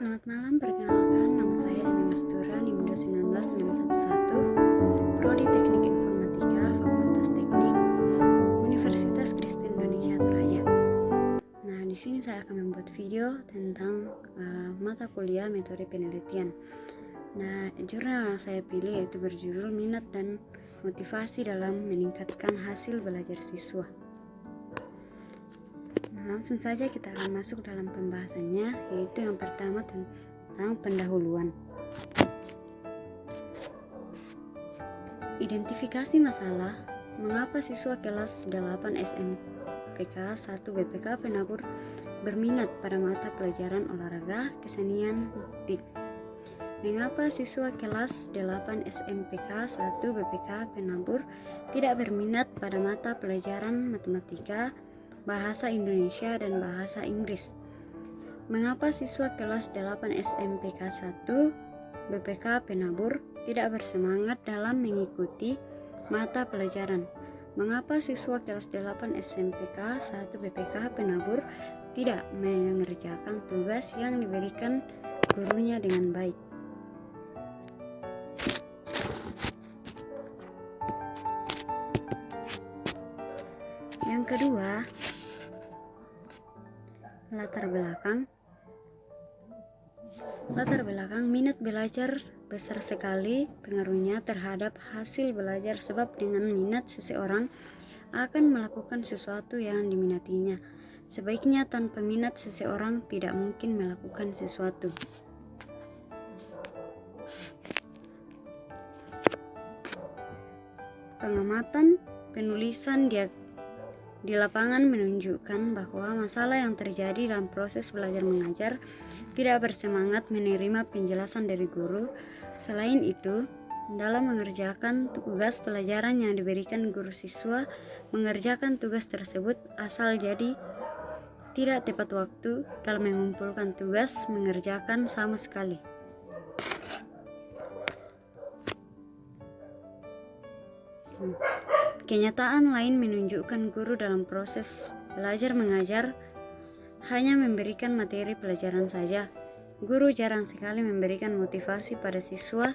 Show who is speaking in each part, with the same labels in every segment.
Speaker 1: Selamat malam, perkenalkan nama saya Emi Mastura, NIM 2196611, Prodi Teknik Informatika, Fakultas Teknik, Universitas Kristen Indonesia Toraja. Nah, di sini saya akan membuat video tentang mata kuliah metode penelitian. Nah, jurnal yang saya pilih yaitu berjudul Minat dan Motivasi dalam Meningkatkan Hasil Belajar Siswa. Langsung saja kita akan masuk dalam pembahasannya, yaitu yang pertama tentang pendahuluan. Identifikasi masalah, mengapa siswa kelas 8 SMPK 1 BPK Penabur berminat pada mata pelajaran olahraga, kesenian, TIK. Mengapa siswa kelas 8 SMPK 1 BPK Penabur tidak berminat pada mata pelajaran matematika, bahasa Indonesia, dan bahasa Inggris? Mengapa siswa kelas 8 SMPK 1 BPK Penabur tidak bersemangat dalam mengikuti mata pelajaran? Mengapa siswa kelas 8 SMPK 1 BPK Penabur tidak mengerjakan tugas yang diberikan gurunya dengan baik? Yang kedua, latar belakang minat belajar besar sekali pengaruhnya terhadap hasil belajar, sebab dengan minat seseorang akan melakukan sesuatu yang diminatinya. Sebaiknya tanpa minat seseorang tidak mungkin melakukan sesuatu. Pengamatan penulisan di lapangan menunjukkan bahwa masalah yang terjadi dalam proses belajar mengajar tidak bersemangat menerima penjelasan dari guru. Selain itu, dalam mengerjakan tugas pelajaran yang diberikan guru, siswa mengerjakan tugas tersebut asal jadi tidak tepat waktu dalam mengumpulkan tugas mengerjakan sama sekali. Kenyataan lain menunjukkan guru dalam proses belajar mengajar hanya memberikan materi pelajaran saja. Guru jarang sekali memberikan motivasi pada siswa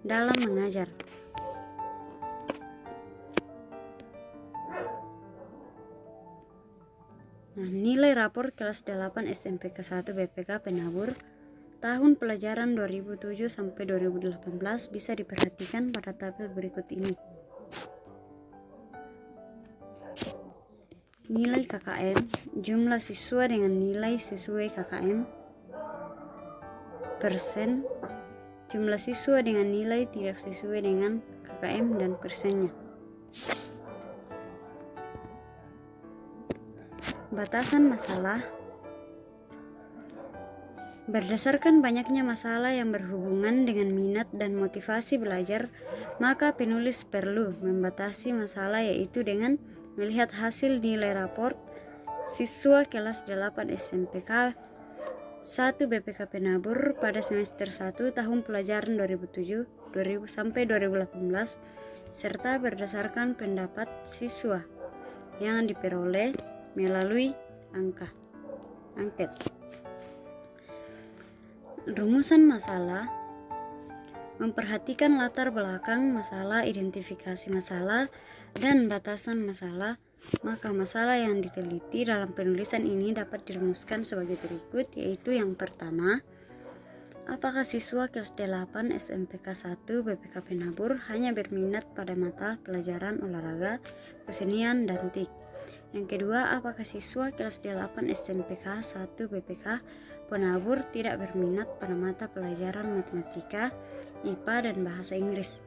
Speaker 1: dalam mengajar. Nah, nilai rapor kelas 8 SMPK 1 BPK Penabur tahun pelajaran 2007 sampai 2018 bisa diperhatikan pada tabel berikut ini. Nilai KKM, jumlah siswa dengan nilai sesuai KKM, persen, jumlah siswa dengan nilai tidak sesuai dengan KKM, dan persennya. Batasan masalah. Berdasarkan banyaknya masalah yang berhubungan dengan minat dan motivasi belajar, maka penulis perlu membatasi masalah, yaitu dengan melihat hasil nilai raport siswa kelas 8 SMPK 1 BPK Penabur pada semester 1 tahun pelajaran 2007 sampai 2018, serta berdasarkan pendapat siswa yang diperoleh melalui angket. Rumusan masalah. Memperhatikan latar belakang masalah, identifikasi masalah, dan batasan masalah, maka masalah yang diteliti dalam penulisan ini dapat dirumuskan sebagai berikut, yaitu yang pertama, apakah siswa kelas 8 SMPK 1 BPK Penabur hanya berminat pada mata pelajaran olahraga, kesenian, dan TIK? Yang kedua, apakah siswa kelas 8 SMPK 1 BPK Penabur tidak berminat pada mata pelajaran matematika, IPA, dan bahasa Inggris?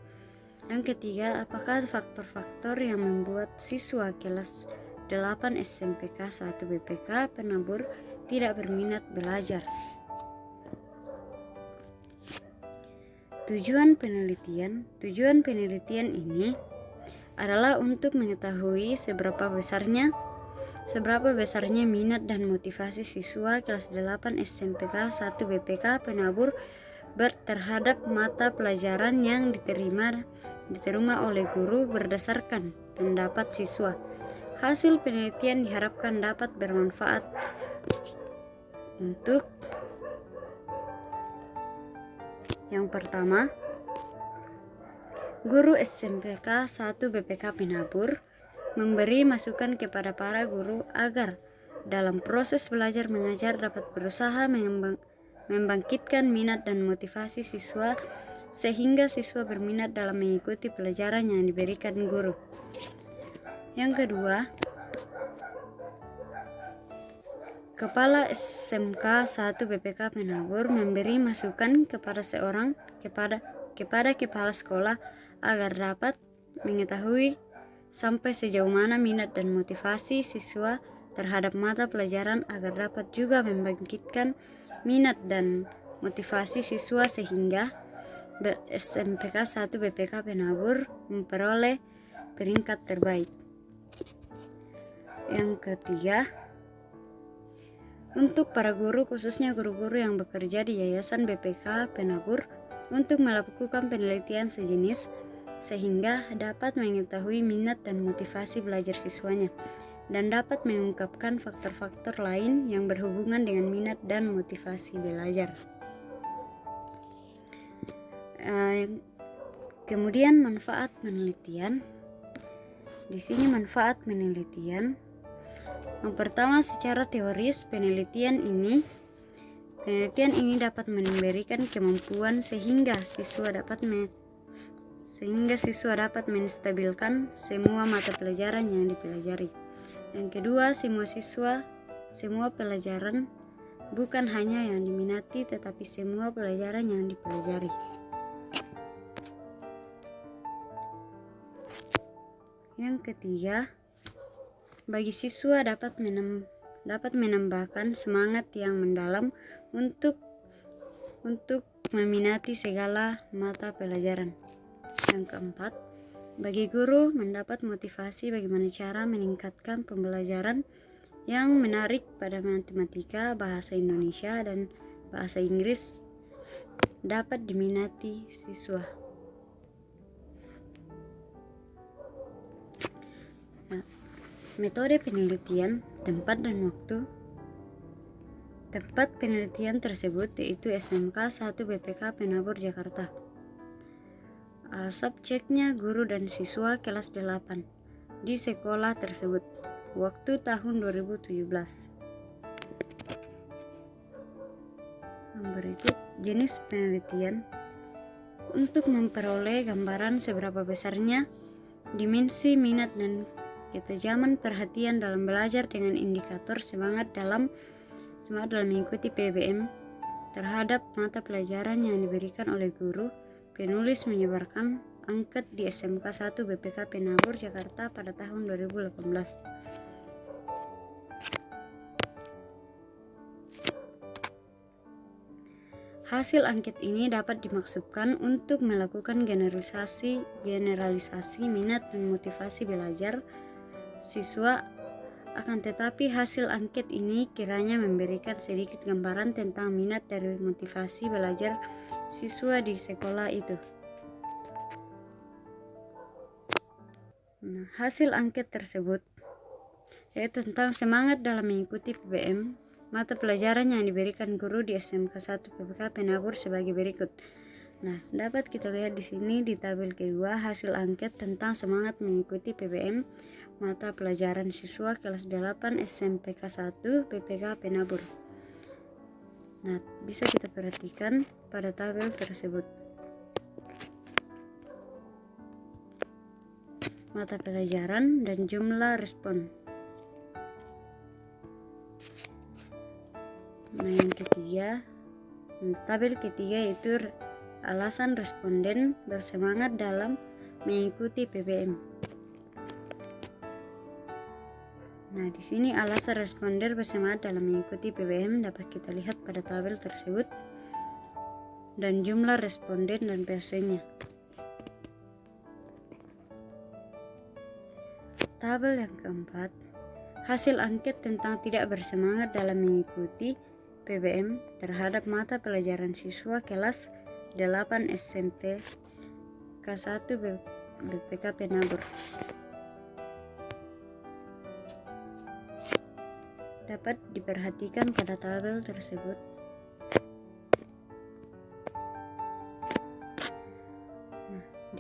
Speaker 1: Yang ketiga, apakah faktor-faktor yang membuat siswa kelas 8 SMPK 1 BPK Penabur tidak berminat belajar? Tujuan penelitian ini adalah untuk mengetahui seberapa besarnya minat dan motivasi siswa kelas 8 SMPK 1 BPK Penabur terhadap mata pelajaran yang diterima oleh guru berdasarkan pendapat siswa. Hasil penelitian diharapkan dapat bermanfaat untuk Yang pertama, guru SMPK 1 BPK Penabur memberi masukan kepada para guru agar dalam proses belajar mengajar dapat berusaha membangkitkan minat dan motivasi siswa sehingga siswa berminat dalam mengikuti pelajaran yang diberikan guru. Yang kedua, Kepala SMK 1 BPK Penabur memberi masukan kepada kepala sekolah agar dapat mengetahui sampai sejauh mana minat dan motivasi siswa terhadap mata pelajaran agar dapat juga membangkitkan minat dan motivasi siswa sehingga SMPK 1 BPK Penabur memperoleh peringkat terbaik. Yang ketiga, untuk para guru, khususnya guru-guru yang bekerja di Yayasan BPK Penabur, untuk melakukan penelitian sejenis sehingga dapat mengetahui minat dan motivasi belajar siswanya dan dapat mengungkapkan faktor-faktor lain yang berhubungan dengan minat dan motivasi belajar. Kemudian manfaat penelitian. Di sini manfaat penelitian. Yang pertama, secara teoris penelitian ini dapat memberikan kemampuan sehingga siswa dapat menstabilkan semua mata pelajaran yang dipelajari. Yang kedua, semua pelajaran bukan hanya yang diminati tetapi semua pelajaran yang dipelajari. Yang ketiga, bagi siswa dapat menambahkan semangat yang mendalam untuk meminati segala mata pelajaran. Yang keempat, bagi guru mendapat motivasi bagaimana cara meningkatkan pembelajaran yang menarik pada matematika, bahasa Indonesia, dan bahasa Inggris dapat diminati siswa. Metode penelitian, tempat dan waktu. Tempat penelitian tersebut yaitu SMK 1 BPK Penabur Jakarta. Subjeknya guru dan siswa kelas 8 di sekolah tersebut. Waktu tahun 2017. Berikut jenis penelitian. Untuk memperoleh gambaran seberapa besarnya dimensi minat dan ketajaman perhatian dalam belajar dengan indikator semangat dalam mengikuti PBM terhadap mata pelajaran yang diberikan oleh guru, penulis menyebarkan angket di SMK 1 BPK Penabur Jakarta pada tahun 2018. Hasil angket ini dapat dimaksudkan untuk melakukan generalisasi minat dan motivasi belajar siswa, akan tetapi hasil angket ini kiranya memberikan sedikit gambaran tentang minat dan motivasi belajar siswa di sekolah itu. Hasil angket tersebut yaitu tentang semangat dalam mengikuti PBM, mata pelajaran yang diberikan guru di SMK 1 BPK Penabur sebagai berikut. Dapat kita lihat di sini di tabel kedua hasil angket tentang semangat mengikuti PBM mata pelajaran siswa kelas 8 SMPK 1 BPK Penabur. Bisa kita perhatikan pada tabel tersebut. Mata pelajaran dan jumlah respon. Yang ketiga, tabel ketiga yaitu alasan responden bersemangat dalam mengikuti PBM. Di sini alasan responden bersemangat dalam mengikuti PBM dapat kita lihat pada tabel tersebut dan jumlah responden dan persennya. Tabel yang keempat, hasil angket tentang tidak bersemangat dalam mengikuti PBM terhadap mata pelajaran siswa kelas 8 SMP K1 BPK Penabur. Dapat diperhatikan pada tabel tersebut.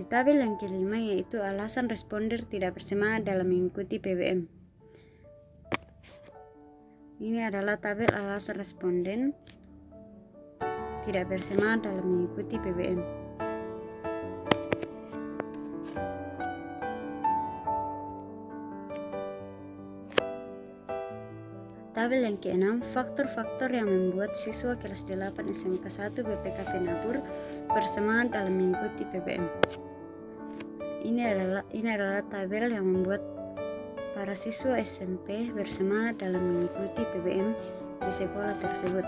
Speaker 1: tabel yang kelima yaitu alasan responder tidak bersemangat dalam mengikuti PBM. Ini adalah tabel alasan responden tidak bersemangat dalam mengikuti PBM. Tabel yang keenam, faktor-faktor yang membuat siswa kelas 8 SMK 1 BPK Penabur bersemangat dalam mengikuti PBM. Ini adalah tabel yang membuat para siswa SMP bersemangat dalam mengikuti PBM di sekolah tersebut.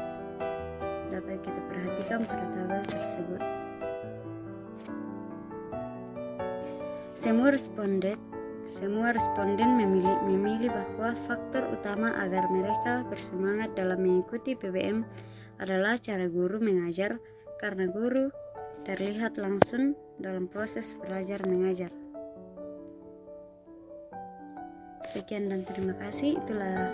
Speaker 1: Dapat kita perhatikan pada tabel tersebut. Semua responden memilih bahwa faktor utama agar mereka bersemangat dalam mengikuti PBM adalah cara guru mengajar, karena guru terlihat langsung dalam proses belajar mengajar. Sekian dan terima kasih. Itulah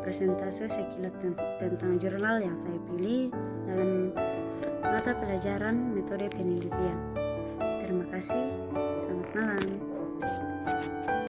Speaker 1: presentase sekilas tentang jurnal yang saya pilih dalam mata pelajaran metode penelitian. Terima kasih. Selamat malam.